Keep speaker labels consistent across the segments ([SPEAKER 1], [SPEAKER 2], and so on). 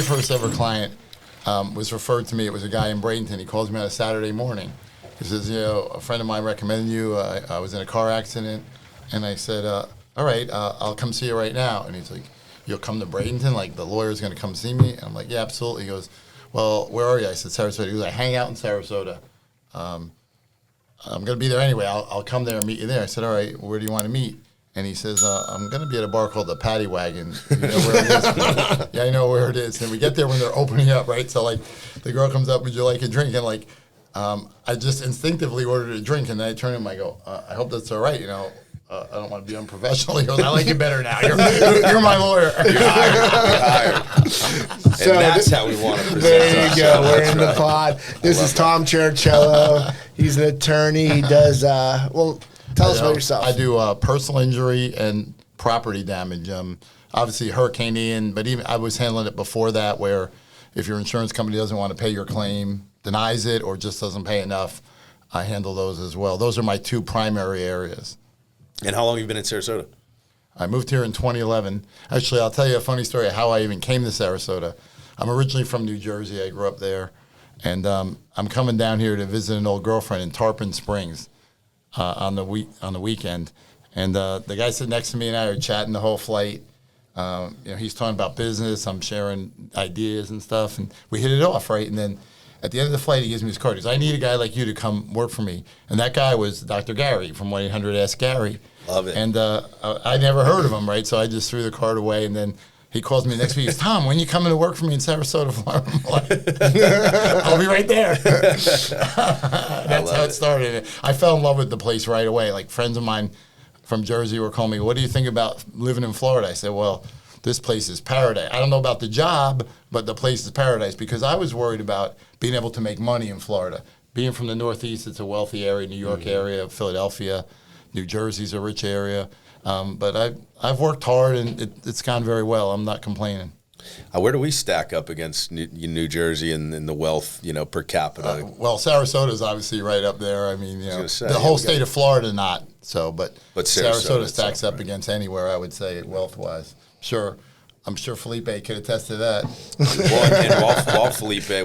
[SPEAKER 1] very first ever client was referred to me. It was a guy in Bradenton. He calls me on a Saturday morning. He says, a friend of mine recommended you. I was in a car accident. And I said, all right, I'll come see you right now. And he's like, you'll come to Bradenton? Like, the lawyer's going to come see me? And I'm like, yeah, absolutely. He goes, well, where are you? I said, Sarasota. He goes, I hang out in Sarasota. I'm going to be there anyway. I'll come there and meet you there. I said, all right, where do you want to meet? And he says, I'm going to be at a bar called the Paddy Wagon. You know where it is? Yeah, I know where it is. And we get there when they're opening up, right? So, like, the girl comes up, would you like a drink? And, like, I just instinctivly ordered a drink. And then I turn to him, I go, I hope that's all right, I don't want to be unprofessional. He goes, I like you better now. You're my lawyer. You're hired.
[SPEAKER 2] So that's how we want to present.
[SPEAKER 3] There you go. We're in the pod. This is Tom Cherichello. He's an attorney. He does, tell us about yourself.
[SPEAKER 1] I do personal injury and property damage. Obviously, Hurricane Ian, but even I was handling it before that, where if your insurance company doesn't want to pay your claim, denies it, or just doesn't pay enough, I handle those as well. Those are my two primary areas.
[SPEAKER 2] And how long have you been in Sarasota?
[SPEAKER 1] I moved here in 2011. Actually, I'll tell you a funny story of how I even came to Sarasota. I'm originally from New Jersey. I grew up there. And I'm coming down here to visit an old girlfriend in Tarpon Springs on the weekend. And the guy sitting next to me and I are chatting the whole flight. He's talking about business. I'm sharing ideas and stuff. And we hit it off, right? And then at the end of the flight, he gives me his card. He goes, I need a guy like you to come work for me. And that guy was Dr. Gary from 1-800-ASK-GARY.
[SPEAKER 2] Love it.
[SPEAKER 1] And I never heard of him, right? So I just threw the card away. And then he calls me the next week. He goes, Tom, when you coming to work for me in Sarasota, Florida? I'm like, I'll be right there. That's how it started. I fell in love with the place right away. Like, friends of mine from Jersey were calling me, what do you think about living in Florida? I said, well, this place is paradise. I don't know about the job, but the place is paradise, because I was worried about being able to make money in Florida. Being from the Northeast, it's a wealthy area, New York area, Philadelphia, New Jersey's a rich area. But I've worked hard, and it's gone very well. I'm not complaining.
[SPEAKER 2] Where do we stack up against New Jersey and the wealth, per capita?
[SPEAKER 1] Well, Sarasota is obviously right up there. I mean, the whole state of Florida not so, but Sarasota stacks up against anywhere, I would say, wealth-wise. Sure. I'm sure Felipe could attest to that.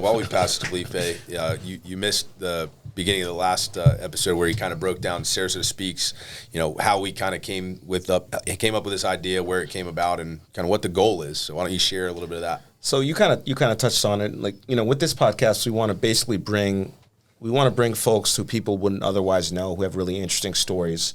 [SPEAKER 2] While we passed Felipe, you missed the beginning of the last episode where he kind of broke down Sarasota SpeaX, how we kind of came up with this idea, where it came about, and kind of what the goal is. So why don't you share a little bit of that?
[SPEAKER 4] So you kind of touched on it. Like, with this podcast, we want to basically bring folks who people wouldn't otherwise know, who have really interesting stories.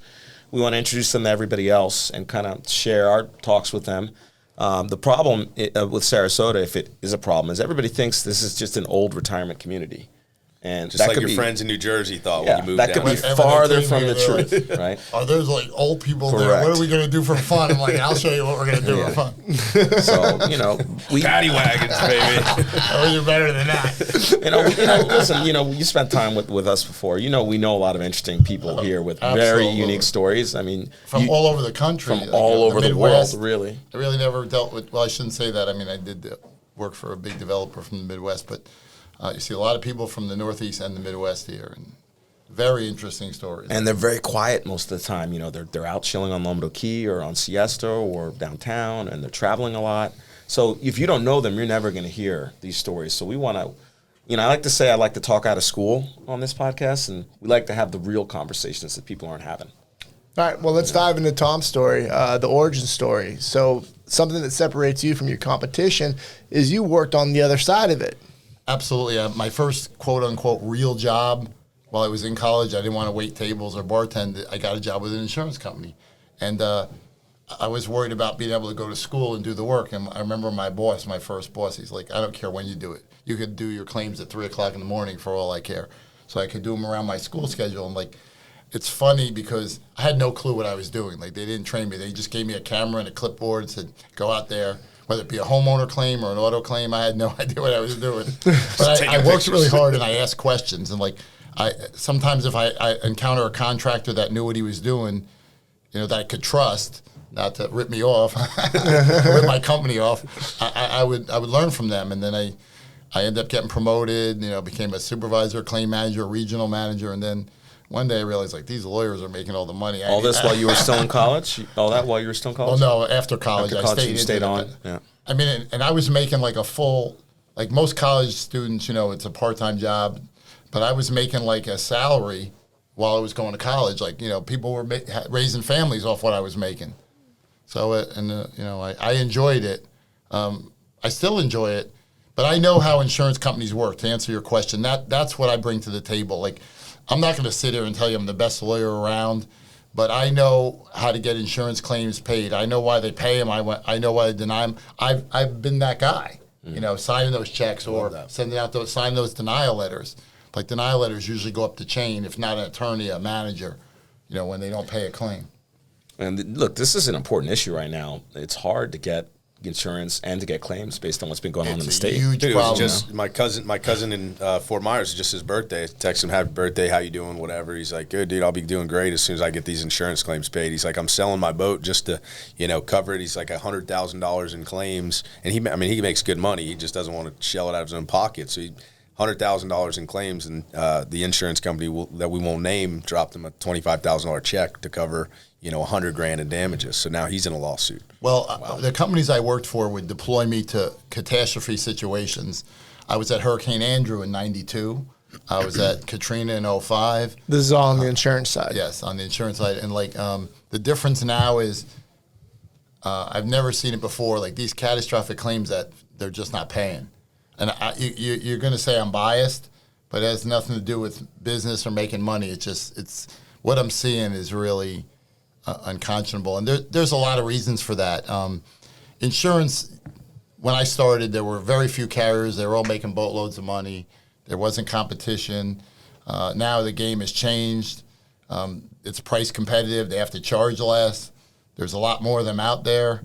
[SPEAKER 4] We want to introduce them to everybody else and kind of share our talks with them. The problem with Sarasota, if it is a problem, is everybody thinks this is just an old retirement community. And
[SPEAKER 2] just
[SPEAKER 4] that
[SPEAKER 2] like
[SPEAKER 4] could
[SPEAKER 2] your
[SPEAKER 4] be,
[SPEAKER 2] friends in New Jersey thought when you moved
[SPEAKER 4] that
[SPEAKER 2] down.
[SPEAKER 4] could be farther from the truth, right?
[SPEAKER 1] Are there like old people
[SPEAKER 4] Correct.
[SPEAKER 1] there? What are we going to do for fun? I'm like, I'll show you what we're going to do for fun.
[SPEAKER 4] So,
[SPEAKER 2] Paddy wagons, baby.
[SPEAKER 1] Oh, you're better than that.
[SPEAKER 4] Listen, you spent time with us before. We know a lot of interesting people here with very unique stories. I mean,
[SPEAKER 1] from all over the country.
[SPEAKER 4] From all over the world, really.
[SPEAKER 1] I really never dealt with, well, I shouldn't say that. I mean, I did work for a big developer from the Midwest, but you see a lot of people from the Northeast and the Midwest here, and very interesting stories.
[SPEAKER 4] And they're very quiet most of the time. They're out chilling on Lomito Key or on Siesta or downtown, and they're traveling a lot. So if you don't know them, you're never going to hear these stories. So we want to, I like to say I like to talk out of school on this podcast, and we like to have the real conversations that people aren't having.
[SPEAKER 3] All right, well, let's dive into Tom's story, the origin story. So something that separates you from your competition is you worked on the other side of it. Absolutely.
[SPEAKER 1] My first quote-unquote real job while I was in college, I didn't want to wait tables or bartend. I got a job with an insurance company. And I was worried about being able to go to school and do the work. And I remember my first boss, he's like, I don't care when you do it. You could do your claims at 3 o'clock in the morning for all I care. So I could do them around my school schedule. And, like, it's funny because I had no clue what I was doing. Like, they didn't train me. They just gave me a camera and a clipboard and said, go out there. Whether it be a homeowner claim or an auto claim, I had no idea what I was doing. But I worked really hard, and I asked questions. And, like, sometimes if I encounter a contractor that knew what he was doing, that I could trust, not to rip me off, rip my company off, I would learn from them. And then I ended up getting promoted, became a supervisor, claim manager, regional manager, and then one day I realized, like, these lawyers are making all the money.
[SPEAKER 4] While you were still in college? All that while you were still in college?
[SPEAKER 1] Well, no, after college.
[SPEAKER 4] After college, you stayed on? Yeah.
[SPEAKER 1] I mean, and I was making like a full, like most college students, it's a part-time job, but I was making like a salary while I was going to college. Like, people were raising families off what I was making. So, I enjoyed it. I still enjoy it, but I know how insurance companies work. To answer your question, that's what I bring to the table. Like, I'm not going to sit here and tell you I'm the best lawyer around, but I know how to get insurance claims paid. I know why they pay them. I know why they deny them. I've been that guy, signing those checks or signing those denial letters. Like, denial letters usually go up the chain, if not an attorney, a manager, when they don't pay a claim.
[SPEAKER 4] And look, this is an important issue right now. It's hard to get insurance and to get claims based on what's been going on in the state.
[SPEAKER 1] Huge
[SPEAKER 2] Dude, it
[SPEAKER 1] problem.
[SPEAKER 2] was just my cousin in Fort Myers. Just his birthday. I text him, "Happy birthday! How you doing? Whatever." He's like, "Good, dude. I'll be doing great as soon as I get these insurance claims paid." He's like, "I'm selling my boat just to, cover it." He's like $100,000 in claims, and he makes good money. He just doesn't want to shell it out of his own pocket. So $100,000 in claims, and the insurance company that we won't name dropped him a $25,000 check to cover $100,000 in damages. So now he's in a lawsuit.
[SPEAKER 1] Well, the companies I worked for would deploy me to catastrophe situations. I was at Hurricane Andrew in '92. I was at Katrina in '05.
[SPEAKER 3] This is all on the insurance side.
[SPEAKER 1] Yes, on the insurance side. And the difference now is I've never seen it before. Like, these catastrophic claims that they're just not paying. And you're going to say I'm biased, but it has nothing to do with business or making money. It's what I'm seeing is really unconscionable. And there's a lot of reasons for that. Insurance, when I started, there were very few carriers. They were all making boatloads of money. There wasn't competition. Now the game has changed. It's price competitive. They have to charge less. There's a lot more of them out there.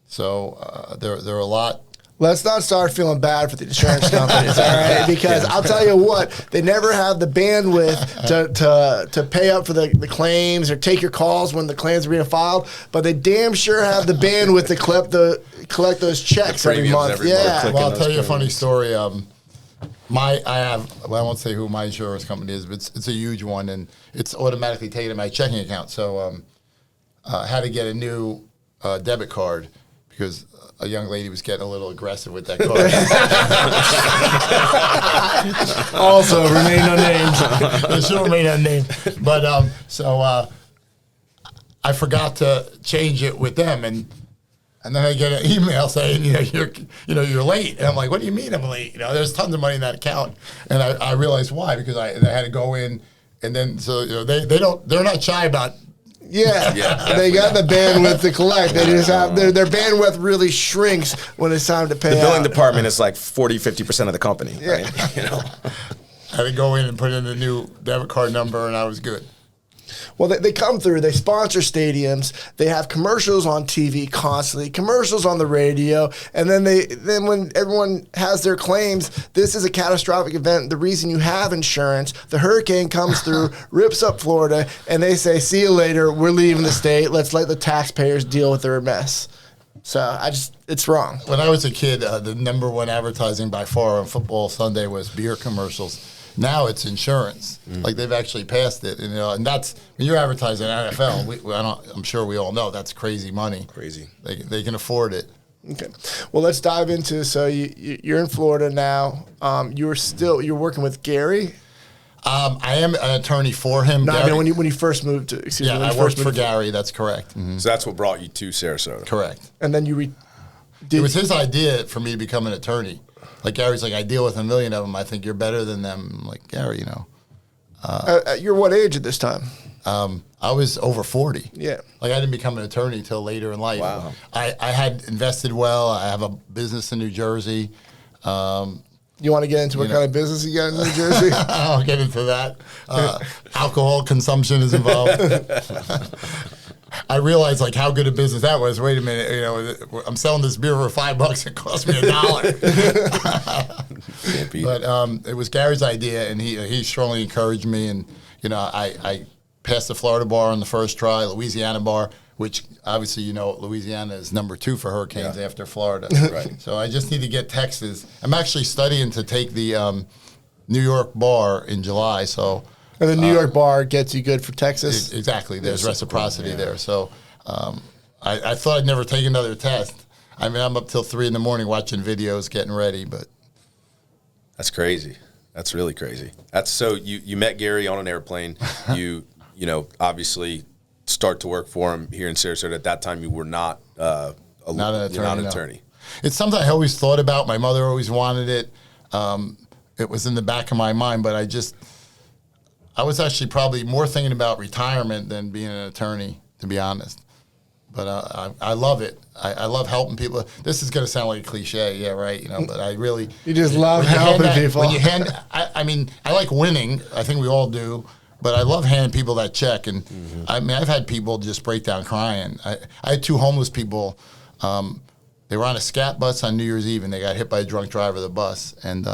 [SPEAKER 1] So there are a lot.
[SPEAKER 3] Let's not start feeling bad for the insurance companies, all right? Because I'll tell you what, they never have the bandwidth to pay up for the claims or take your calls when the claims are being filed, but they damn sure have the bandwidth to collect those checks every month.
[SPEAKER 1] Well, I'll tell you a funny story. I won't say who my insurance company is, but it's a huge one, and it's automatically taken in my checking account. So I had to get a new debit card because a young lady was getting a little aggressive with that card.
[SPEAKER 3] Also, remain unnamed.
[SPEAKER 1] She'll remain unnamed. But I forgot to change it with them, and then I get an email saying, you're late. And I'm like, what do you mean I'm late? There's tons of money in that account. And I realized why, because I had to go in, and then they're not shy about.
[SPEAKER 3] Yeah, they got the bandwidth to collect. They just have their bandwidth really shrinks when it's time to pay.
[SPEAKER 4] The billing
[SPEAKER 3] out.
[SPEAKER 4] department is like 40-50% of the company.
[SPEAKER 3] Yeah.
[SPEAKER 4] Right?
[SPEAKER 1] I had to go in and put in the new debit card number, and I was good.
[SPEAKER 3] Well, they come through. They sponsor stadiums. They have commercials on TV constantly, commercials on the radio, and then when everyone has their claims, this is a catastrophic event. The reason you have insurance, the hurricane comes through, rips up Florida, and they say, "See you later. We're leaving the state. Let's let the taxpayers deal with their mess." So it's wrong.
[SPEAKER 1] When I was a kid, the number one advertising by far on Football Sunday was beer commercials. Now it's insurance. Like, they've actually passed it, and that's when you're advertising NFL. I'm sure we all know that's crazy money.
[SPEAKER 4] Crazy.
[SPEAKER 1] They can afford it.
[SPEAKER 3] Okay. Well, let's dive into. So you're in Florida now. You're working with Gary.
[SPEAKER 1] I am an attorney for him.
[SPEAKER 3] No, I mean when you first moved to. Excuse me.
[SPEAKER 1] I worked for Gary. That's correct. Mm-hmm.
[SPEAKER 2] So that's what brought you to Sarasota.
[SPEAKER 1] Correct.
[SPEAKER 3] And then you.
[SPEAKER 1] It was his idea for me to become an attorney. Like, Gary's like, I deal with 1 million of them. I think you're better than them. I'm like, Gary,
[SPEAKER 3] you're what age at this time?
[SPEAKER 1] I was over 40.
[SPEAKER 3] Yeah.
[SPEAKER 1] Like, I didn't become an attorney until later in life.
[SPEAKER 2] Wow.
[SPEAKER 1] I had invested well. I have a business in New Jersey.
[SPEAKER 3] You want to get into what kind of business you got in New Jersey?
[SPEAKER 1] I'll get into that. Alcohol consumption is involved. I realized, like, how good a business that was. Wait a minute, I'm selling this beer for $5. It cost me $1. But it was Gary's idea, and he strongly encouraged me. And I passed the Florida bar on the first try, Louisiana bar, which obviously Louisiana is number 2 for hurricanes after Florida. Right. So I just need to get Texas. I'm actually studying to take the New York bar in July. So.
[SPEAKER 3] And the New York bar gets you good for Texas?
[SPEAKER 1] Exactly. There's reciprocity there. So I thought I'd never take another test. I mean, I'm up till 3 in the morning watching videos, getting ready, but.
[SPEAKER 2] That's crazy. That's really crazy. That's so you met Gary on an airplane. You obviously start to work for him here in Sarasota. At that time, you were not
[SPEAKER 1] Not an attorney.
[SPEAKER 2] Not an
[SPEAKER 1] no.
[SPEAKER 2] attorney.
[SPEAKER 1] It's something I always thought about. My mother always wanted it. It was in the back of my mind, but I was actually probably more thinking about retirement than being an attorney, to be honest. But I love it. I love helping people. This is going to sound like a cliche, yeah, right? But I really...
[SPEAKER 3] You just love helping people.
[SPEAKER 1] When you hand... I mean, I like winning. I think we all do. But I love handing people that check. And, I mean, I've had people just break down crying. I had 2 homeless people. They were on a scat bus on New Year's Eve, and they got hit by a drunk driver of the bus. And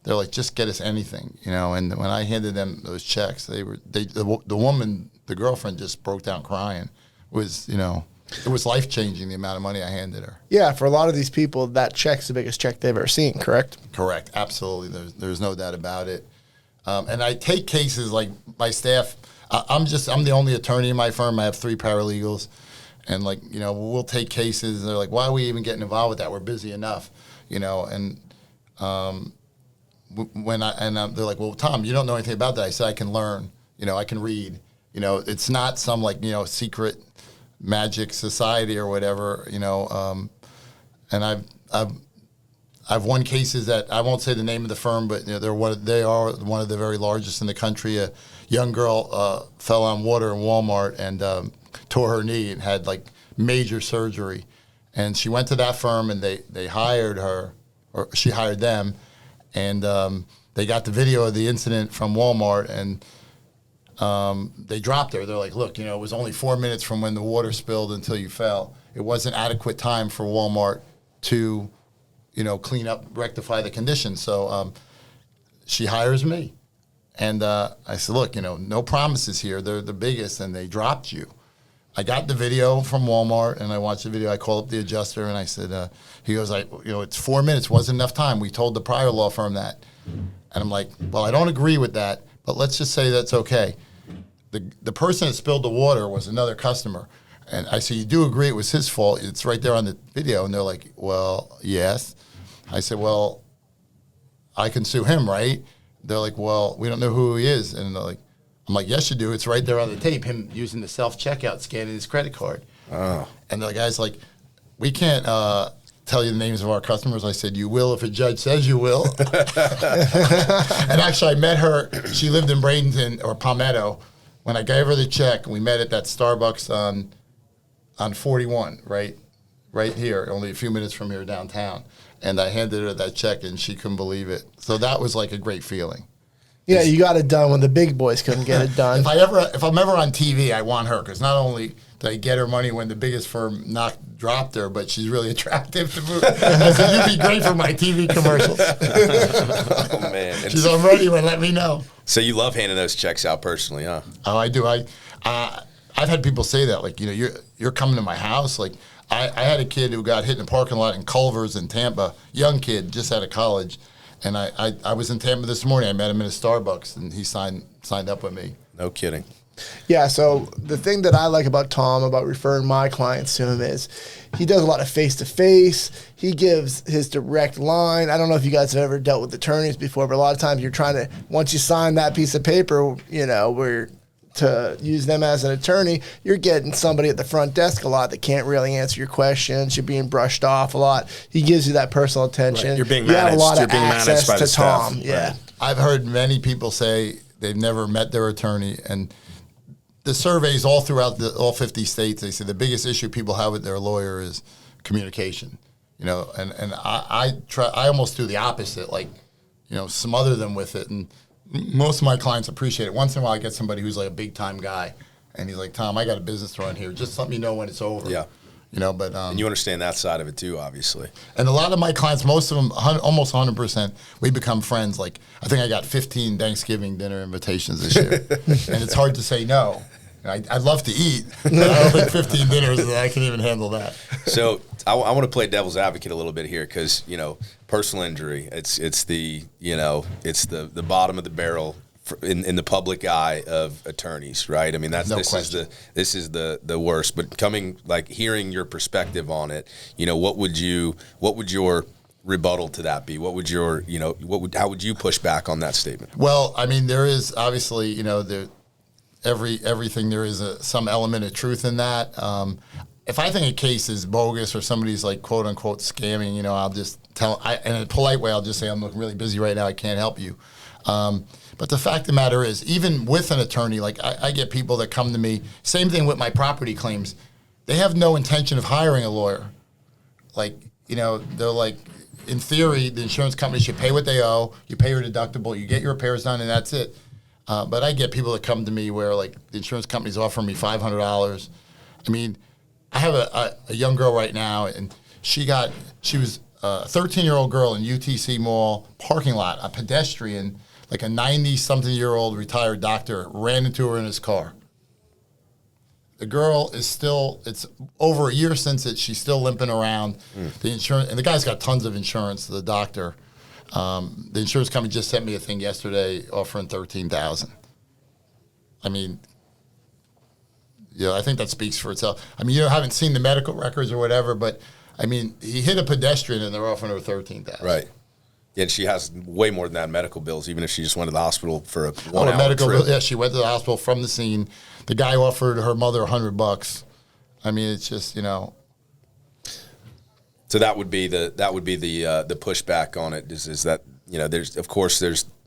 [SPEAKER 1] they're like, just get us anything, And when I handed them those checks, the woman, the girlfriend, just broke down crying. It was life-changing, the amount of money I handed her.
[SPEAKER 3] Yeah, for a lot of these people, that check's the biggest check they've ever seen, correct?
[SPEAKER 1] Correct, absolutely. There's no doubt about it. And I take cases like my staff. I'm the only attorney in my firm. I have 3 paralegals. And, we'll take cases. And they're like, why are we even getting involved with that? We're busy enough, And they're like, well, Tom, you don't know anything about that. I said, I can learn. I can read. It's not some, secret magic society or whatever, and I've won cases that I won't say the name of the firm, but they are one of the very largest in the country. A young girl fell on water in Walmart and tore her knee and had major surgery, and she went to that firm and they hired her, or she hired them, and they got the video of the incident from Walmart and. They dropped her. They're like, look, it was only 4 minutes from when the water spilled until you fell. It wasn't adequate time for Walmart to, clean up, rectify the condition. So she hires me. And I said, look, no promises here. They're the biggest, and they dropped you. I got the video from Walmart, and I watched the video. I called up the adjuster, and I said, he goes, it's 4 minutes. Wasn't enough time. We told the prior law firm that. And I'm like, well, I don't agree with that, but let's just say that's okay. The person that spilled the water was another customer. And I said, you do agree it was his fault? It's right there on the video. And they're like, well, yes. I said, well, I can sue him, right? They're like, well, we don't know who he is. And they're like, I'm like, yes, you do. It's right there on the tape, him using the self-checkout, scanning his credit card.
[SPEAKER 2] Oh.
[SPEAKER 1] And the guy's like, we can't tell you the names of our customers. I said, you will if a judge says you will. And actually, I met her. She lived in Bradenton or Palmetto. When I gave her the check, we met at that Starbucks on 41, right here, only a few minutes from here downtown. And I handed her that check, and she couldn't believe it. So that was like a great feeling.
[SPEAKER 3] Yeah, you got it done when the big boys couldn't get it done.
[SPEAKER 1] If I'm ever on TV, I want her, because not only did I get her money when the biggest firm dropped her, but she's really attractive to move. I said, you'd be great for my TV commercials.
[SPEAKER 2] Oh, man.
[SPEAKER 1] She's on radio, and let me know.
[SPEAKER 2] So you love handing those checks out personally, huh?
[SPEAKER 1] Oh, I do. I've had people say that, you're coming to my house. I had a kid who got hit in a parking lot in Culver's in Tampa, young kid, just out of college. And I was in Tampa this morning. I met him in a Starbucks, and he signed up with me.
[SPEAKER 2] No kidding.
[SPEAKER 3] Yeah, so the thing that I like about Tom, about referring my clients to him, is he does a lot of face-to-face. He gives his direct line. I don't know if you guys have ever dealt with attorneys before, but a lot of times you're trying to, once you sign that piece of paper, where to use them as an attorney, you're getting somebody at the front desk a lot that can't really answer your questions. You're being brushed off a lot. He gives you that personal attention.
[SPEAKER 4] Right. You're being
[SPEAKER 3] you
[SPEAKER 4] managed.
[SPEAKER 3] have a lot
[SPEAKER 4] you're
[SPEAKER 3] of
[SPEAKER 4] being
[SPEAKER 3] access
[SPEAKER 4] managed by
[SPEAKER 3] to
[SPEAKER 4] the staff.
[SPEAKER 3] Tom. Yeah.
[SPEAKER 4] Right.
[SPEAKER 1] I've heard many people say they've never met their attorney, and the surveys all throughout all 50 states, they say the biggest issue people have with their lawyer is communication. And I almost do the opposite, smother them with it. And most of my clients appreciate it. Once in a while, I get somebody who's a big time guy, and he's like, Tom, I got a business to run here. Just let me know when it's over.
[SPEAKER 2] Yeah.
[SPEAKER 1] But
[SPEAKER 2] and you understand that side of it too, obviously.
[SPEAKER 1] And a lot of my clients, most of them, almost 100%, we become friends. I think I got 15 Thanksgiving dinner invitations this year, and it's hard to say no. I'd love to eat, but I don't think 15 dinners, I can even handle that.
[SPEAKER 2] So I want to play devil's advocate a little bit here, because personal injury, it's the bottom of the barrel in the public eye of attorneys, right? I mean,
[SPEAKER 1] No
[SPEAKER 2] this
[SPEAKER 1] question.
[SPEAKER 2] is the worst. But hearing your perspective on it, what would your rebuttal to that be? What would how would you push back on that statement?
[SPEAKER 1] Well, I mean, there is obviously, everything there is some element of truth in that. If I think a case is bogus or somebody's like quote unquote scamming, I'll just in a polite way, I'll just say, I'm looking really busy right now, I can't help you. But the fact of the matter is, even with an attorney, like I get people that come to me, same thing with my property claims, they have no intention of hiring a lawyer. Like, they're like, in theory, the insurance company should pay what they owe, you pay your deductible, you get your repairs done, and that's it. But I get people that come to me where, like, the insurance company's offering me $500. I mean, I have a young girl right now, and she was a 13-year-old girl in UTC Mall parking lot, a pedestrian, like a 90-something-year-old retired doctor, ran into her in his car. The girl is still, it's over a year since she's still limping around. The insurance, and the guy's got tons of insurance, the doctor. The insurance company just sent me a thing yesterday offering $13,000. I mean, I think that speaks for itself. I mean, haven't seen the medical records or whatever, but I mean, he hit a pedestrian and they're offering her $13,000.
[SPEAKER 2] Right. Yeah, and she has way more than that medical bills, even if she just went to the hospital for a 1 hour
[SPEAKER 1] medical
[SPEAKER 2] trip.
[SPEAKER 1] bill. Yeah, she went to the hospital from the scene. The guy offered her mother $100. I mean, it's just,
[SPEAKER 2] So that would be the pushback on it is that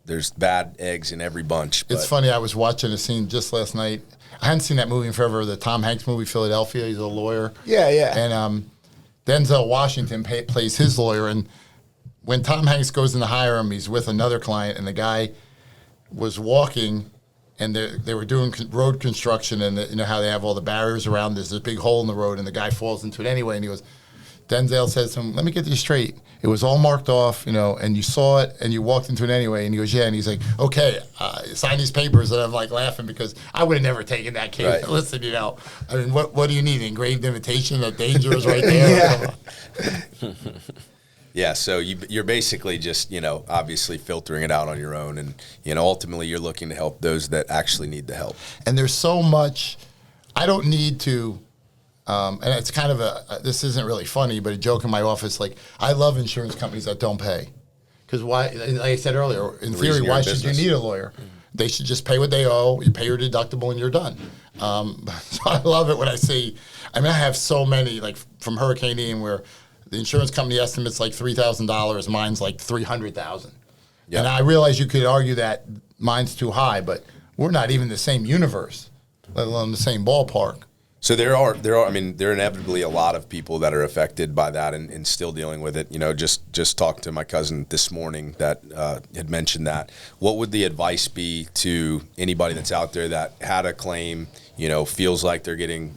[SPEAKER 2] there's bad eggs in every bunch. But.
[SPEAKER 1] It's funny. I was watching a scene just last night. I hadn't seen that movie in forever. The Tom Hanks movie, Philadelphia. He's a lawyer.
[SPEAKER 3] Yeah, yeah.
[SPEAKER 1] And Denzel Washington plays his lawyer. And when Tom Hanks goes in to hire him, he's with another client, and the guy was walking, and they were doing road construction, and you know how they have all the barriers around. There's a big hole in the road, and the guy falls into it anyway. And he goes, Denzel says to him, "Let me get this straight. It was all marked off, and you saw it, and you walked into it anyway." And he goes, "Yeah." And he's like, "Okay, sign these papers." And I'm like laughing because I would have never taken that case.
[SPEAKER 2] Right.
[SPEAKER 1] Listen, I mean, what do you need? An engraved invitation that danger is right there?
[SPEAKER 3] Yeah.
[SPEAKER 2] Yeah, so you're basically just, obviously filtering it out on your own. And, ultimately you're looking to help those that actually need the help.
[SPEAKER 1] And there's so much, I don't need to, and it's kind of this isn't really funny, but a joke in my office, like, I love insurance companies that don't pay. Because why, like I said earlier, in theory, why should you need a lawyer? They should just pay what they owe, you pay your deductible, and you're done. So I love it when I see, I have so many, like from Hurricane Ian, where the insurance company estimates like $3,000, mine's like $300,000.
[SPEAKER 2] Yep.
[SPEAKER 1] And I realize you could argue that mine's too high, but we're not even the same universe, let alone the same ballpark.
[SPEAKER 2] So there are inevitably a lot of people that are affected by that and still dealing with it. Just talked to my cousin this morning that had mentioned that. What would the advice be to anybody that's out there that had a claim, feels like they're getting,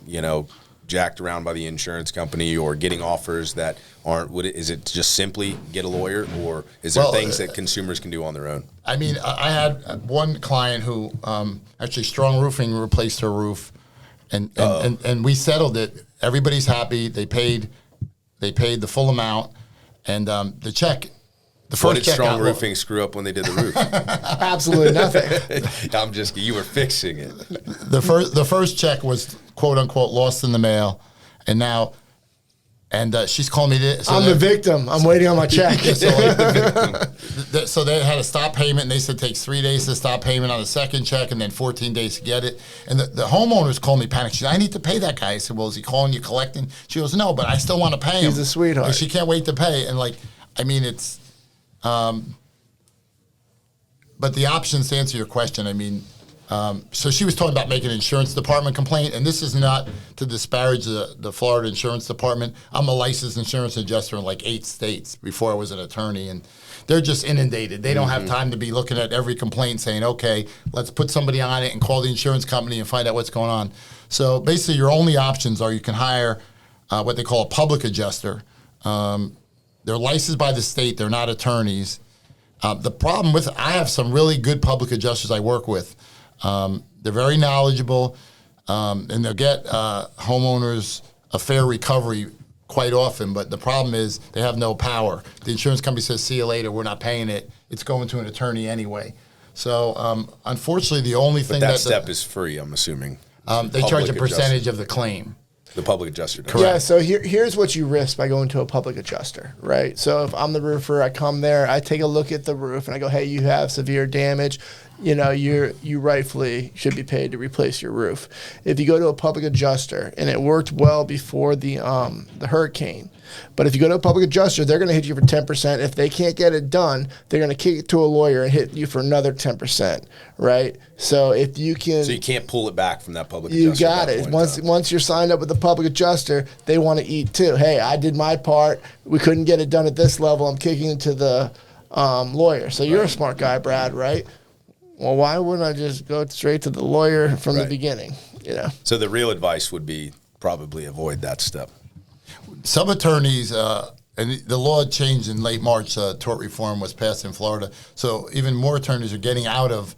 [SPEAKER 2] jacked around by the insurance company or getting offers that aren't? Is it just simply get a lawyer, or is there things that consumers can do on their own? I
[SPEAKER 1] mean, I had one client who actually Strong Roofing replaced her roof, and we settled it. Everybody's happy. They paid the full amount, and the check. The first
[SPEAKER 2] What did
[SPEAKER 1] check
[SPEAKER 2] Strong Roofing screw up when they did the roof?
[SPEAKER 3] Absolutely nothing.
[SPEAKER 2] You were fixing it.
[SPEAKER 1] The first check was quote unquote lost in the mail, and now, she's calling me.
[SPEAKER 3] I'm the victim. I'm waiting on my check.
[SPEAKER 1] So they had a stop payment, and they said it takes 3 days to stop payment on the second check, and then 14 days to get it. And the homeowners called me panicked. She said, "I need to pay that guy." I said, "Well, is he calling you collecting?" She goes, "No, but I still want to pay him."
[SPEAKER 3] He's a sweetheart.
[SPEAKER 1] And she can't wait to pay. And it's. But the options, to answer your question, so she was talking about making an insurance department complaint, and this is not to disparage the Florida Insurance Department. I'm a licensed insurance adjuster in like 8 states before I was an attorney, and they're just inundated. They don't have time to be looking at every complaint saying, okay, let's put somebody on it and call the insurance company and find out what's going on. So basically your only options are you can hire what they call a public adjuster. They're licensed by the state. They're not attorneys. The problem with, I have some really good public adjusters I work with. They're very knowledgeable, and they'll get homeowners a fair recovery quite often, but the problem is they have no power. The insurance company says, "See you later, we're not paying it." It's going to an attorney anyway. So unfortunately, the only thing
[SPEAKER 2] That step is free, I'm assuming.
[SPEAKER 1] they charge a percentage of the claim.
[SPEAKER 2] The public adjuster does.
[SPEAKER 3] Yeah, so here's what you risk by going to a public adjuster, right? So if I'm the roofer, I come there, I take a look at the roof, and I go, hey, you have severe damage. You know, you rightfully should be paid to replace your roof. If you go to a public adjuster, and it worked well before the hurricane, but if you go to a public adjuster, they're going to hit you for 10%. If they can't get it done, they're going to kick it to a lawyer and hit you for another 10%, right? So if you can...
[SPEAKER 2] So you can't pull it back from that public
[SPEAKER 3] You
[SPEAKER 2] adjuster.
[SPEAKER 3] got it. Once you're signed up with the public adjuster, they want to eat too. Hey, I did my part. We couldn't get it done at this level. I'm kicking it to the lawyer. So you're a smart guy, Brad, right? Well, why wouldn't I just go straight to the lawyer from the beginning? You know.
[SPEAKER 2] So the real advice would be probably avoid that step.
[SPEAKER 1] Some attorneys, and the law changed in late March. Tort reform was passed in Florida, so even more attorneys are getting out of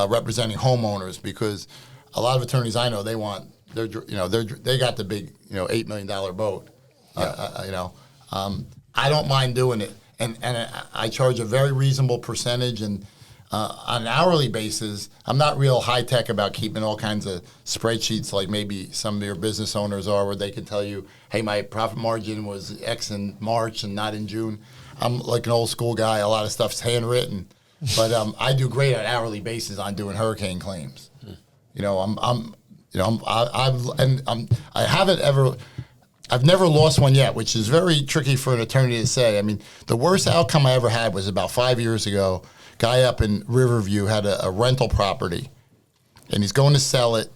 [SPEAKER 1] representing homeowners, because a lot of attorneys I know, they got the big $8 million boat. I don't mind doing it, and I charge a very reasonable percentage, and on an hourly basis, I'm not real high tech about keeping all kinds of spreadsheets like maybe some of your business owners are, where they can tell you, hey, my profit margin was X in March and not in June. I'm like an old school guy. A lot of stuff's handwritten, but I do great on an hourly basis on doing hurricane claims. I've never lost one yet, which is very tricky for an attorney to say. I mean, the worst outcome I ever had was about 5 years ago. Guy up in Riverview had a rental property, and he's going to sell it,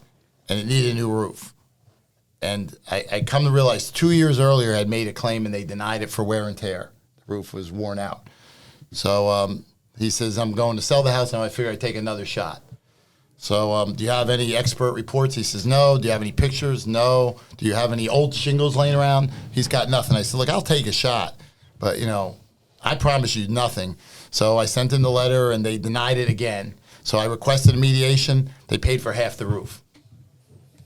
[SPEAKER 1] and it needed a new roof. And I come to realize 2 years earlier I had made a claim, and they denied it for wear and tear. The roof was worn out. So he says, I'm going to sell the house, now I figure I'd take another shot. So do you have any expert reports? He says, no. Do you have any pictures? No. Do you have any old shingles laying around? He's got nothing. I said, look, I'll take a shot, but, I promise you nothing. So I sent in the letter, and they denied it again. So I requested a mediation. They paid for half the roof.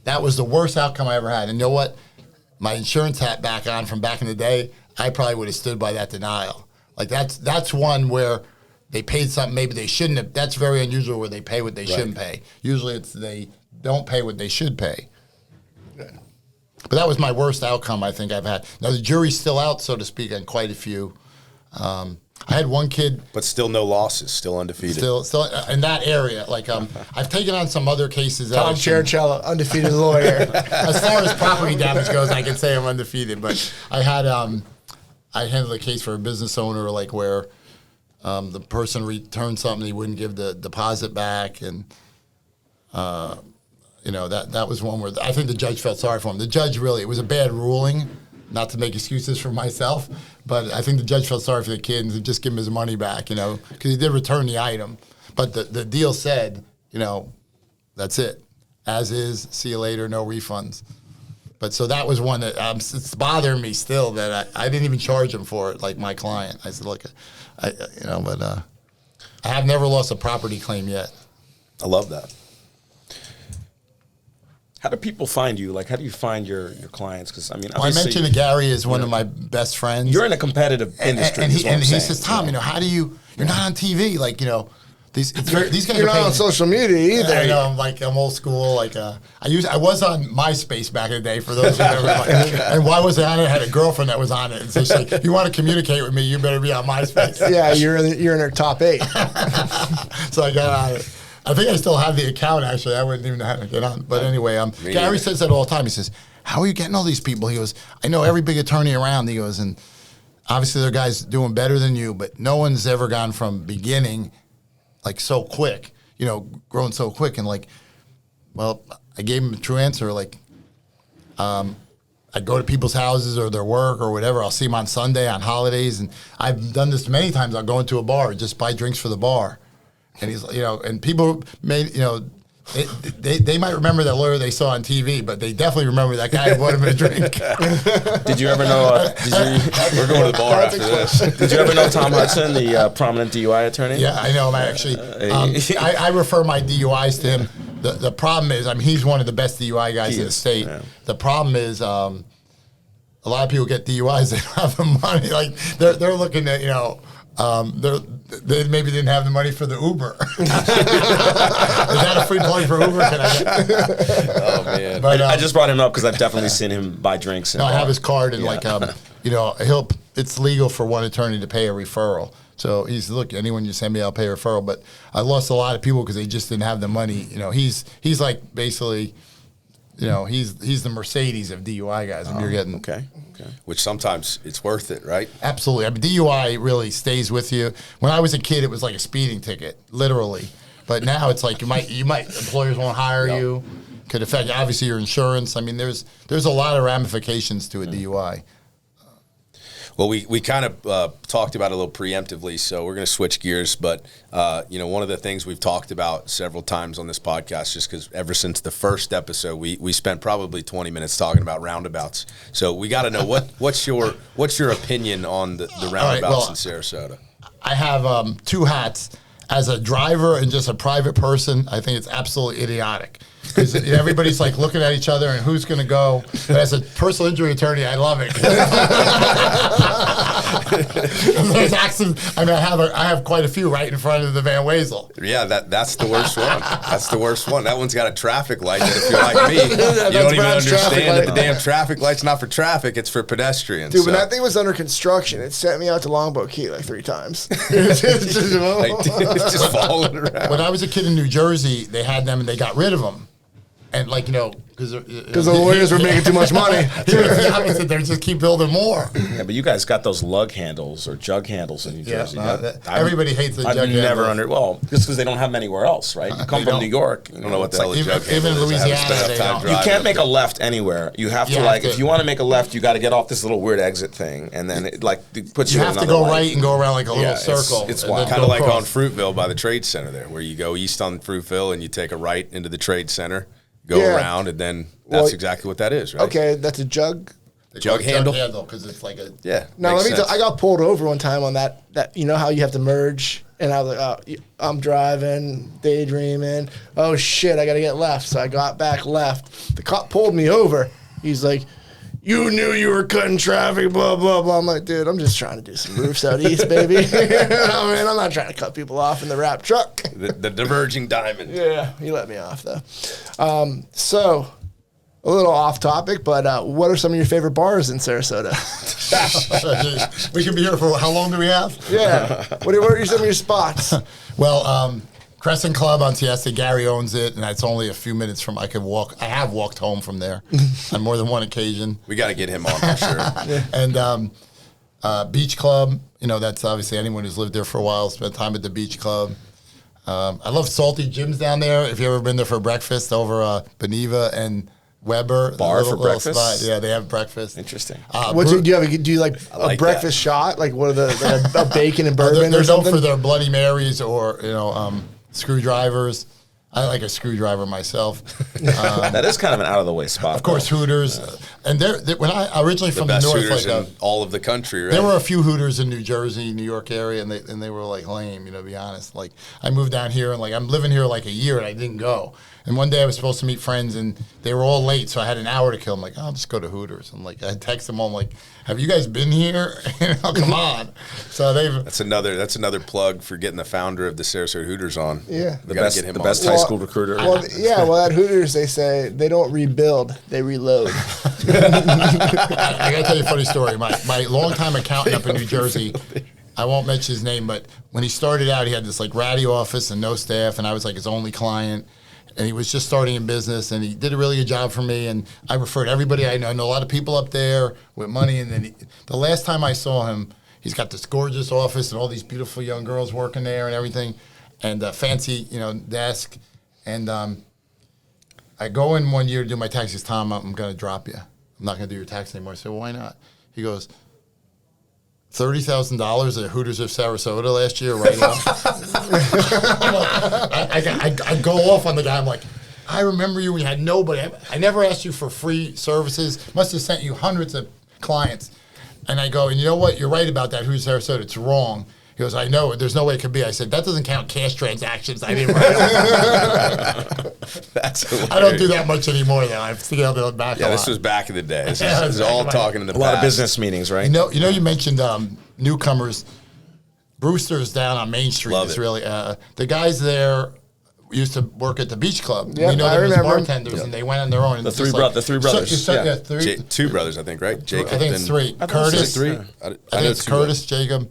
[SPEAKER 1] That was the worst outcome I ever had. And you know what? My insurance hat back on from back in the day, I probably would have stood by that denial. Like that's one where they paid something maybe they shouldn't have. That's very unusual, where they pay what they shouldn't pay. Usually it's they don't pay what they should pay. But that was my worst outcome I think I've had. Now the jury's still out, so to speak, on quite a few. I had one kid,
[SPEAKER 2] but still no losses, still undefeated.
[SPEAKER 1] Still in that area. Like I've taken on some other cases.
[SPEAKER 3] Tom Cherichello, undefeated lawyer.
[SPEAKER 1] As far as property damage goes, I can say I'm undefeated. But I had I handled a case for a business owner, like where the person returned something, he wouldn't give the deposit back, and that was one where I think the judge felt sorry for him. The judge it was a bad ruling. Not to make excuses for myself, but I think the judge felt sorry for the kid and just give him his money back, because he did return the item. But the deal said, that's it. As is, see you later, no refunds. But so that was one that it's bothering me still, that I didn't even charge him for it, like my client. I said, look, I have never lost a property claim yet.
[SPEAKER 2] I love that.
[SPEAKER 4] How do people find you? Like, how do you find your clients? Because I
[SPEAKER 1] mentioned that Gary is one of my best friends.
[SPEAKER 4] You're in a competitive industry,
[SPEAKER 1] and he says, Tom, how do you're not on TV, these guys
[SPEAKER 3] You're
[SPEAKER 1] are
[SPEAKER 3] not on social media either.
[SPEAKER 1] I know, I'm old school. I was on MySpace back in the day, for those who never. And why was I on it? I had a girlfriend that was on it, and so she's like, "You want to communicate with me? You better be on MySpace."
[SPEAKER 3] Yeah, you're in her top 8.
[SPEAKER 1] So I got on it. I think I still have the account, actually. I wouldn't even know how to get on. But anyway, Gary says that all the time. He says, how are you getting all these people? He goes, I know every big attorney around. He goes, and obviously there are guys doing better than you, but no one's ever gone from beginning so quick, growing so quick. And I gave him a true answer. I go to people's houses or their work or whatever. I'll see them on Sunday, on holidays. And I've done this many times. I'll go into a bar, just buy drinks for the bar. And he's, and people may, they might remember that lawyer they saw on TV, but they definitely remember that guy who bought him a drink.
[SPEAKER 4] Did you ever know?
[SPEAKER 2] We're going to the bar after this.
[SPEAKER 4] Did you ever know Tom Hudson, the prominent DUI attorney?
[SPEAKER 1] Yeah, I know him actually. I refer my DUIs to him. The problem is, he's one of the best DUI guys in the state. Yeah. The problem is, a lot of people get DUIs. They don't have the money. They're looking at, they maybe didn't have the money for the Uber. Is that a free plug for Uber? Can I get?
[SPEAKER 2] Oh man!
[SPEAKER 1] But
[SPEAKER 4] I just brought him up because I've definitely seen him buy drinks.
[SPEAKER 1] no, I have his card, and it's legal for one attorney to pay a referral. So he's, look, anyone you send me, I'll pay a referral. But I lost a lot of people because they just didn't have the money. He's like basically, he's the Mercedes of DUI guys. If you're getting
[SPEAKER 4] Okay.
[SPEAKER 2] Which sometimes it's worth it, right?
[SPEAKER 1] Absolutely. I mean, DUI really stays with you. When I was a kid, it was like a speeding ticket, literally. But now it's like you might employers won't hire you. Could affect obviously your insurance. I mean, there's a lot of ramifications to a DUI.
[SPEAKER 2] Well, we kind of talked about it a little preemptively, so we're going to switch gears. But, one of the things we've talked about several times on this podcast, just because ever since the first episode, we spent probably 20 minutes talking about roundabouts. So we got to know what's your opinion on the roundabouts in Sarasota?
[SPEAKER 1] I have two hats. As a driver and just a private person, I think it's absolutely idiotic. Because everybody's like looking at each other and who's going to go. But as a personal injury attorney, I love it. There's accidents. I mean, I have quite a few right in front of the Van Wezel.
[SPEAKER 2] Yeah, that's the worst one. That's the worst one. That one's got a traffic light that if you're like me, you don't even understand that the damn traffic light's not for traffic, it's for pedestrians.
[SPEAKER 3] Dude, when that thing was under construction, it sent me out to Longboat Key like 3 times. It's
[SPEAKER 2] just falling around.
[SPEAKER 1] When I was a kid in New Jersey, they had them and they got rid of them. And because
[SPEAKER 3] the lawyers were making too much money.
[SPEAKER 1] The opposite, they just keep building more.
[SPEAKER 4] Yeah, but you guys got those lug handles or jug handles in New Jersey.
[SPEAKER 1] Everybody hates the jug handles.
[SPEAKER 4] Just because they don't have them anywhere else, right? You come from New York.
[SPEAKER 2] I don't know what the hell a jug
[SPEAKER 1] even
[SPEAKER 2] handle
[SPEAKER 1] in
[SPEAKER 2] is.
[SPEAKER 1] Louisiana, they don't.
[SPEAKER 4] You can't make a left anywhere. You have to if you want to make a left, you got to get off this little weird exit thing, and then it puts you.
[SPEAKER 1] You have to go right and go around like a little circle.
[SPEAKER 2] It's kind of like on Fruitville by the Trade Center there, where you go east on Fruitville and you take a right into the Trade Center. Go around, and then that's exactly what that is, right?
[SPEAKER 3] Okay, that's a jug.
[SPEAKER 2] Jug handle,
[SPEAKER 1] because it's like a
[SPEAKER 3] Now let me tell. I got pulled over one time on that. You know how you have to merge, and I was like, I'm driving, daydreaming. Oh shit, I got to get left. So I got back left. The cop pulled me over. He's like, "You knew you were cutting traffic, blah blah blah." I'm like, dude, I'm just trying to do some roofs out east, baby. I mean, I'm not trying to cut people off in the wrap truck.
[SPEAKER 2] The diverging diamond.
[SPEAKER 3] Yeah, he let me off though. So, a little off topic, but what are some of your favorite bars in Sarasota?
[SPEAKER 1] We can be here for how long do we have?
[SPEAKER 3] Yeah. What are some of your spots?
[SPEAKER 1] Well, Crescent Club on Siesta, Gary owns it, and it's only a few minutes from. I have walked home from there on more than one occasion.
[SPEAKER 2] We got to get him on for sure.
[SPEAKER 1] And Beach Club, that's obviously anyone who's lived there for a while spent time at the Beach Club. I love Salty Jim's down there. If you've ever been there for breakfast over Beneva and Weber.
[SPEAKER 4] Bar for breakfast?
[SPEAKER 1] Spot. Yeah, they have breakfast.
[SPEAKER 4] Interesting.
[SPEAKER 3] Do you like a breakfast shot? Like what are a bacon and bourbon
[SPEAKER 1] they're
[SPEAKER 3] or something?
[SPEAKER 1] known for their Bloody Marys or screwdrivers. I like a screwdriver myself.
[SPEAKER 4] That is kind of an out of the way spot.
[SPEAKER 1] Of course, Hooters. And when I originally from the
[SPEAKER 2] best
[SPEAKER 1] north,
[SPEAKER 2] Hooters in all of the country, right?
[SPEAKER 1] There were a few Hooters in New Jersey, New York area, and they were like lame, to be honest. Like I moved down here and I'm living here like a year and I didn't go. And one day I was supposed to meet friends and they were all late, so I had an hour to kill. I'm like, I'll just go to Hooters. And I text them home like, have you guys been here? Come on. So that's
[SPEAKER 2] another plug for getting the founder of the Sarasota Hooters on.
[SPEAKER 3] Yeah,
[SPEAKER 2] we got to get him
[SPEAKER 4] the
[SPEAKER 2] on.
[SPEAKER 4] best high school recruiter.
[SPEAKER 3] Well, at Hooters they say they don't rebuild, they reload.
[SPEAKER 1] I got to tell you a funny story. My longtime accountant up in New Jersey, I won't mention his name, but when he started out, he had this ratty office and no staff, and I was his only client. And he was just starting in business, and he did a really good job for me. And I referred everybody I know. I know a lot of people up there with money. And then the last time I saw him, he's got this gorgeous office and all these beautiful young girls working there and everything, and fancy, desk. And I go in one year to do my taxes. Tom, I'm going to drop you. I'm not going to do your tax anymore. I said, well, why not? He goes, $30,000 at Hooters of Sarasota last year, right now. I go off on the guy. I'm like, I remember you. We had nobody. I never asked you for free services. Must have sent you hundreds of clients. And I go, and you know what? You're right about that. Hooters of Sarasota. It's wrong. He goes, I know. There's no way it could be. I said, that doesn't count cash transactions. I didn't write
[SPEAKER 2] That's hilarious.
[SPEAKER 1] I don't do that much anymore, though. I've scaled it back a lot.
[SPEAKER 2] This was back in the day. This is all talking in the past.
[SPEAKER 4] A lot of business meetings, right?
[SPEAKER 1] You mentioned newcomers. Brewster's down on Main Street
[SPEAKER 2] Love
[SPEAKER 1] is
[SPEAKER 2] it.
[SPEAKER 1] really the guys there used to work at the beach club.
[SPEAKER 3] Yep,
[SPEAKER 1] we know
[SPEAKER 3] I
[SPEAKER 1] them as
[SPEAKER 3] remember.
[SPEAKER 1] bartenders, and they went on their own. And
[SPEAKER 4] The
[SPEAKER 1] it's
[SPEAKER 4] three
[SPEAKER 1] just
[SPEAKER 4] the three brothers.
[SPEAKER 1] So,
[SPEAKER 4] Yeah.
[SPEAKER 1] three.
[SPEAKER 2] Two brothers, I think, right? Jacob.
[SPEAKER 1] I think it's
[SPEAKER 2] and-
[SPEAKER 1] three.
[SPEAKER 4] I thought it was
[SPEAKER 1] Curtis.
[SPEAKER 2] Three.
[SPEAKER 1] I
[SPEAKER 2] know
[SPEAKER 1] think it's
[SPEAKER 2] two.
[SPEAKER 1] Curtis, Jacob.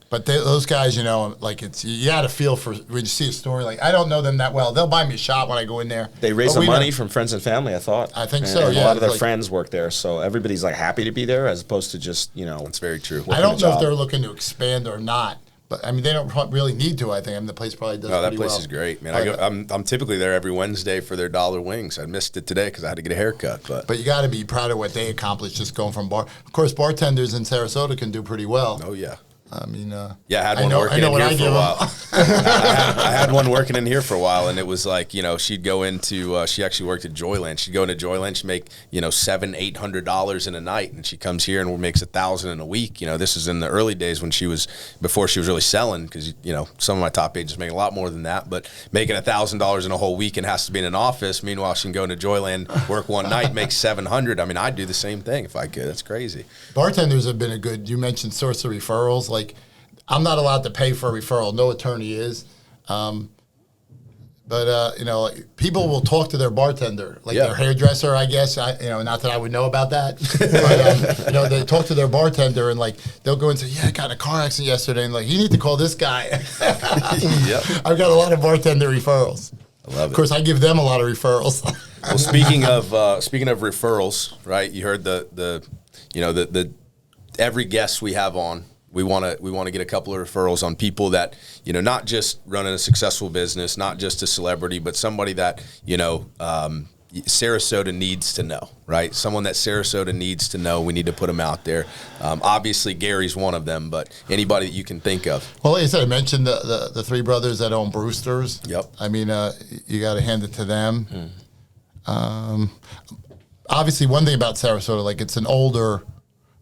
[SPEAKER 1] But those guys, you know, like you got to feel for when you see a story. Like I don't know them that well. They'll buy me a shot when I go in there.
[SPEAKER 4] They raise
[SPEAKER 1] But
[SPEAKER 4] the
[SPEAKER 1] we
[SPEAKER 4] money
[SPEAKER 1] know-
[SPEAKER 4] from friends and family, I thought.
[SPEAKER 1] I think
[SPEAKER 4] And-
[SPEAKER 1] so,
[SPEAKER 4] and
[SPEAKER 1] yeah,
[SPEAKER 4] a lot of their
[SPEAKER 1] like-
[SPEAKER 4] friends work there, so everybody's like happy to be there as opposed to just, you know.
[SPEAKER 2] That's very true.
[SPEAKER 1] I don't know if
[SPEAKER 4] job.
[SPEAKER 1] they're looking to expand or not. But I mean, they don't really need to. I think. I mean, the place probably does.
[SPEAKER 2] No, that
[SPEAKER 1] pretty
[SPEAKER 2] place
[SPEAKER 1] well.
[SPEAKER 2] is great, man.
[SPEAKER 1] But,
[SPEAKER 2] I'm typically there every Wednesday for their dollar wings. I missed it today because I had to get a haircut. But
[SPEAKER 1] But you got to be proud of what they accomplished just going from bar. Of course, bartenders in Sarasota can do pretty well.
[SPEAKER 2] oh yeah,
[SPEAKER 1] I mean,
[SPEAKER 2] yeah. I had one working in here for a while. I had one working in here for a while, and it was like, you know, she'd go into. She actually worked at Joyland. She'd go into Joyland. She'd make, you know, $700-800 in a night, and she comes here and makes $1,000 in a week. You know, this is in the early days when before she was really selling, because you know some of my top agents make a lot more than that, but making $1,000 in a whole week and has to be in an office. Meanwhile, she can go into Joyland, work one night, make $700. I mean, I'd do the same thing if I could. That's crazy.
[SPEAKER 1] Bartenders have been a good. You mentioned source of referrals. Like, I'm not allowed to pay for a referral. No attorney is. But you know, like, people will talk to their bartender, like
[SPEAKER 2] Yeah.
[SPEAKER 1] their hairdresser. I guess you know, not that I would know about that. But you know, they talk to their bartender, and like they'll go and say, "Yeah, I got in a car accident yesterday," and like, "You need to call this guy."
[SPEAKER 2] Yep.
[SPEAKER 1] I've got a lot of bartender referrals.
[SPEAKER 2] I love it.
[SPEAKER 1] Of course, I give them a lot of referrals.
[SPEAKER 2] Well, speaking of referrals, right? You heard the every guest we have on, we want to get a couple of referrals on people that, you know, not just running a successful business, not just a celebrity, but somebody that, you know, Sarasota needs to know, right? Someone that Sarasota needs to know. We need to put them out there. Obviously, Gary's one of them, but anybody that you can think of.
[SPEAKER 1] Well, like I said, I mentioned the three brothers that own Brewster's.
[SPEAKER 2] Yep.
[SPEAKER 1] I mean, you got to hand it to them. Obviously, one thing about Sarasota, like it's an older.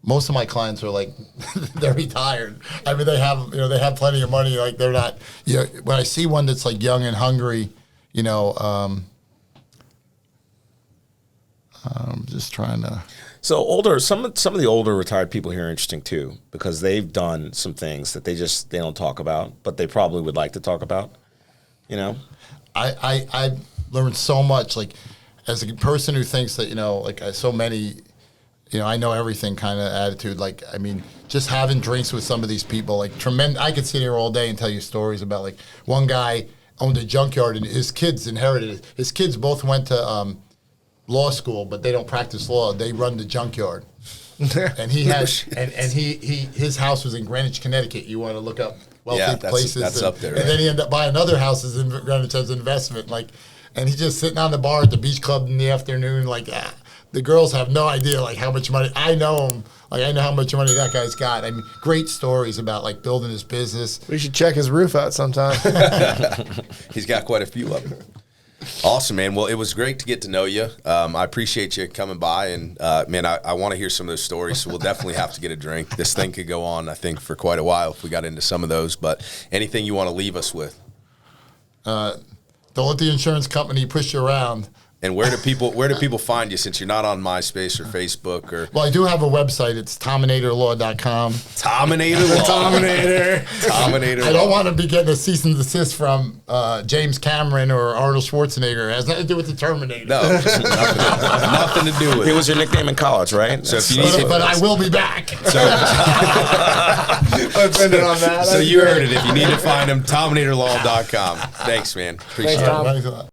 [SPEAKER 1] Most of my clients are like, they're retired. I mean, they have plenty of money. Like they're not. You know, when I see one that's like young and hungry, you know, I'm just trying to.
[SPEAKER 4] So some of the older retired people here are interesting too, because they've done some things that they don't talk about, but they probably would like to talk about, you know?
[SPEAKER 1] I learned so much, like as a person who thinks that, you know, like so many, you know, I know everything kind of attitude. Like, I mean, just having drinks with some of these people, like tremendous. I could sit here all day and tell you stories about like one guy owned a junkyard and his kids inherited it. His kids both went to law school, but they don't practice law. They run the junkyard. And he has, and his house was in Greenwich, Connecticut. You want to look up wealthy places.
[SPEAKER 2] That's up there.
[SPEAKER 1] And then he ended up buying other houses in Greenwich as an investment. Like, and he's just sitting on the bar at the beach club in the afternoon. Like, the girls have no idea like how much money. I know him. Like, I know how much money that guy's got. I mean, great stories about like building his business.
[SPEAKER 3] We should check his roof out sometime.
[SPEAKER 2] He's got quite a few of them. Awesome, man. Well, it was great to get to know you. I appreciate you coming by, and man, I want to hear some of those stories. So we'll definitely have to get a drink. This thing could go on, I think, for quite a while if we got into some of those. But anything you want to leave us with?
[SPEAKER 1] Don't let the insurance company push you around.
[SPEAKER 2] And where do people find you, since you're not on MySpace or Facebook or?
[SPEAKER 1] Well, I do have a website. It's Tominatorlaw.com.
[SPEAKER 2] Tominator Law. Tominator.
[SPEAKER 1] I don't want to be getting a cease and desist from James Cameron or Arnold Schwarzenegger. It has nothing to do with the Terminator.
[SPEAKER 2] No, just nothing to do with
[SPEAKER 4] It
[SPEAKER 2] it.
[SPEAKER 4] was your nickname in college, right?
[SPEAKER 2] So if you need
[SPEAKER 1] But I will be back.
[SPEAKER 3] Offended on that.
[SPEAKER 2] So you heard it. If you need to find him, TominatorLaw.com. Thanks, man. Appreciate
[SPEAKER 3] Thanks,
[SPEAKER 2] it.
[SPEAKER 3] Tom.
[SPEAKER 1] Thanks a lot.